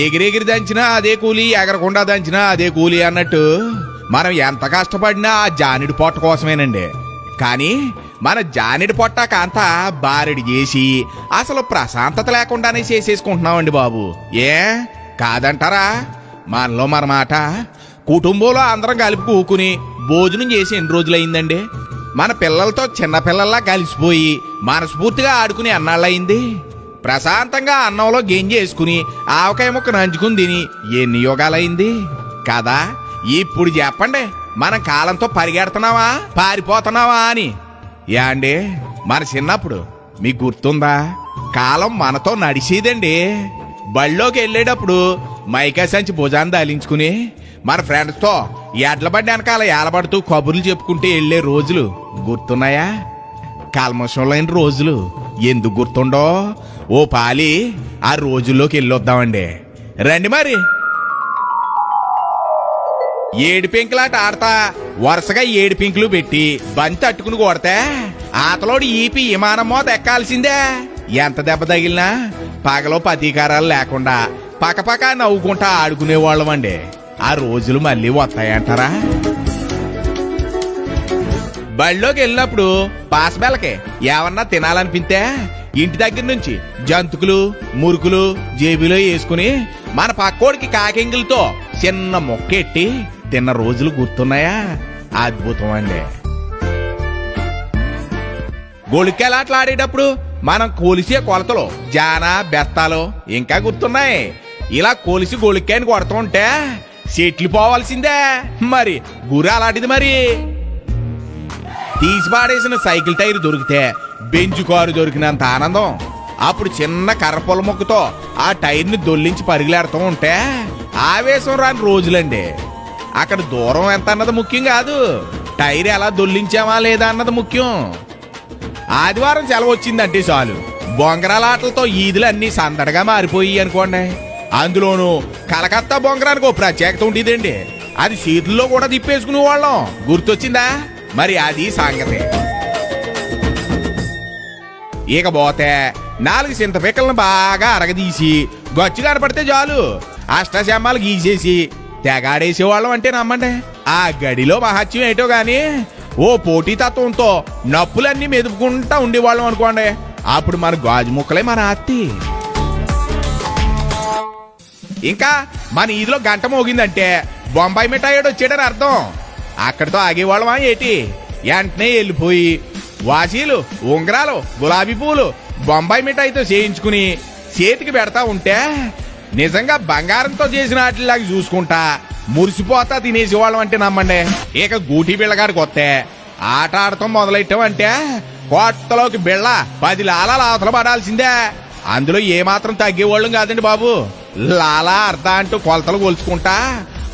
ఎగిరెగిరి దంచినా అదే కూలి, ఎగరకుండా దంచినా అదే కూలి అన్నట్టు మనం ఎంత కష్టపడినా ఆ జానిడి పొట్ట కోసమేనండి. కానీ మన జానిడి పొట్ట కాంత బారెడి చేసి అసలు ప్రశాంతత లేకుండానే చేసేసుకుంటున్నామండి బాబు. ఏ కాదంటారా? మనలో మన మాట కుటుంబంలో అందరం కలిపి కూకుని భోజనం చేసి ఎన్ని రోజులైందండి? మన పిల్లలతో చిన్న పిల్లల్లా కలిసిపోయి మనస్ఫూర్తిగా ఆడుకుని అన్నాళ్ళయింది. ప్రశాంతంగా అన్నంలో గెంజేసుకుని ఆవకాయ ముక్క నంచుకుని తిని ఎన్ని యోగాలైంది కదా? ఇప్పుడు చెప్పండి, మనం కాలంతో పరిగెడుతున్నావా పారిపోతున్నావా అని? యాండే మన చిన్నప్పుడు మీకు గుర్తుందా? కాలం మనతో నడిచేదండి. బళ్ళోకి వెళ్ళేటప్పుడు మైకా సంచి భుజాన్ని దాలించుకుని మన ఫ్రెండ్స్తో ఎడ్ల బండి వెనకాల ఏలబడుతూ కబుర్లు చెప్పుకుంటే వెళ్లే రోజులు గుర్తున్నాయా? కల్మషం లేని రోజులు ఎందుకు గుర్తుండో ఓ పాలి ఆ రోజుల్లోకి వెళ్ళొద్దామండి. రండి మరి. ఏడు పెంకులాట ఆడతా వరుసగా 7 పెంకులు పెట్టి బంతి అట్టుకుని కొడితే ఆతలోడు ఈపి విమానం మోత ఎక్కాల్సిందే. ఎంత దెబ్బ తగిలినా పగలో పతీకారాలు లేకుండా పక్కపక్క నవ్వుకుంటా ఆడుకునేవాళ్ళం అండి. ఆ రోజులు మళ్ళీ వస్తాయంటారా? బళ్ళోకి వెళ్ళినప్పుడు పాసబెల్లకి ఏమన్నా తినాలనిపిస్తే ఇంటి దగ్గర నుంచి జంతుకులు మురుకులు జేబులో వేసుకుని మన పక్కోడికి కాకింగులతో చిన్న మొక్కెట్టి తిన్న రోజులు గుర్తున్నాయా? అద్భుతం అండి. గొళికెలాట్లు ఆడేటప్పుడు మనం కొలిసే కొలతలు జాన బెత్తాలు ఇంకా గుర్తున్నాయి. ఇలా కొలిసి గొళిక్కాయని కొడుతుంటే చెట్లు పోవాల్సిందే. మరి గురి అలాంటిది. మరి తీసి పాడేసిన సైకిల్ టైర్ దొరికితే బెంచ్ కారు దొరికినంత ఆనందం. అప్పుడు చిన్న కర్రపొల మొక్కతో ఆ టైర్ని దొల్లించి పరుగులాడుతూ ఉంటే ఆవేశం రాని రోజులండి. అక్కడ దూరం ఎంత అన్నది ముఖ్యం కాదు, టైర్ ఎలా దొల్లించామా లేదా అన్నది ముఖ్యం. ఆదివారం సెలవు వచ్చిందంటే చాలు బొంగరాల ఆటలతో ఈదులు అన్ని సందడిగా మారిపోయి అనుకోండి. అందులోనూ కలకత్తా బొంగరానికి ఓ ప్రత్యేకత ఉండేదండి. అది చేతుల్లో కూడా తిప్పేసుకునే వాళ్ళం. గుర్తొచ్చిందా? మరి అది సంగతి. ఇక పోతే 4 చింత పిక్కలను బాగా అరగదీసి గచ్చు కనపడితే చాలు అష్టశమ్మాలు గీసేసి తెగాడేసేవాళ్ళం అంటే నమ్మండి. ఆ గడిలో మహత్యం ఏంటో గాని ఓ పోటీతత్వంతో నప్పులన్నీ మెదుపుకుంటా ఉండేవాళ్ళం అనుకోండి. అప్పుడు మన గాజు ముక్కలే మన ఆత్తి. ఇంకా మన ఈదిలో గంట మోగిందంటే బొంబాయి మిఠాయిడు వచ్చాడని అర్థం. అక్కడితో ఆగేవాళ్ళమా ఏటి? వెంటనే వెళ్ళిపోయి వాసీలు ఉంగరాలు గులాబీ పూలు బొంబాయి మిఠాయితో చేయించుకుని చేతికి పెడతా ఉంటే నిజంగా బంగారంతో చేసిన వాటిలాగా చూసుకుంటా మురిసిపోతా తినేసేవాళ్ళం అంటే నమ్మండి. ఇక గూటి బిళ్ళగాడికి వస్తే ఆట ఆడటం మొదలెట్టామంటే కోట్టలోకి బిళ్ళ 10 లాలాలు అవతల పడాల్సిందే. అందులో ఏమాత్రం తగ్గేవాళ్ళం కాదండి బాబు. లాలా అర్ధ అంటూ కొలతలు కొలుచుకుంటా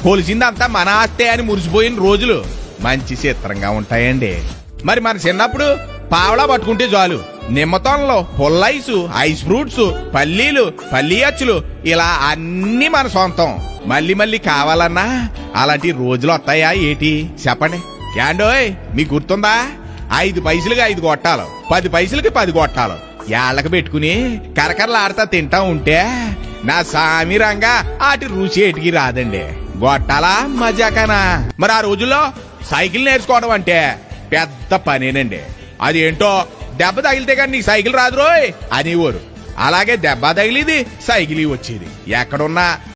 కొలిసిందంతా మన ఆస్తే అని మురిసిపోయిన రోజులు మంచి చిత్రంగా ఉంటాయండి. మరి మన చిన్నప్పుడు పావలా పట్టుకుంటే చాలు నిమ్మతోనలో పుల్లైసు ఐస్ ఫ్రూట్స్ పల్లీలు పల్లీ అచ్చులు ఇలా అన్ని మన సొంతం. మళ్ళీ మళ్ళీ కావాలన్నా అలాంటి రోజులు వస్తాయా ఏటి చెప్పండి? యాండోయ్ మీకు గుర్తుందా? 5 పైసలకి 5 గొట్టాలు 10 పైసలకి 10 గొట్టాలు ఏళ్ళకి పెట్టుకుని కరకరలాడతా తింటా ఉంటే నా సామి రంగా ఆటి రుచి ఏటికి రాదండి. గొట్టాలా మజాకానా? మరి ఆ రోజుల్లో సైకిల్ నేర్చుకోవడం అంటే పెద్ద పనేనండి. అదేంటో దెబ్బ తగిలితే కానీ నీకు సైకిల్ రాదు రోయ్ అనేవారు. అలాగే దెబ్బ తగిలిది సైకిల్ వచ్చేది. ఎక్కడున్నా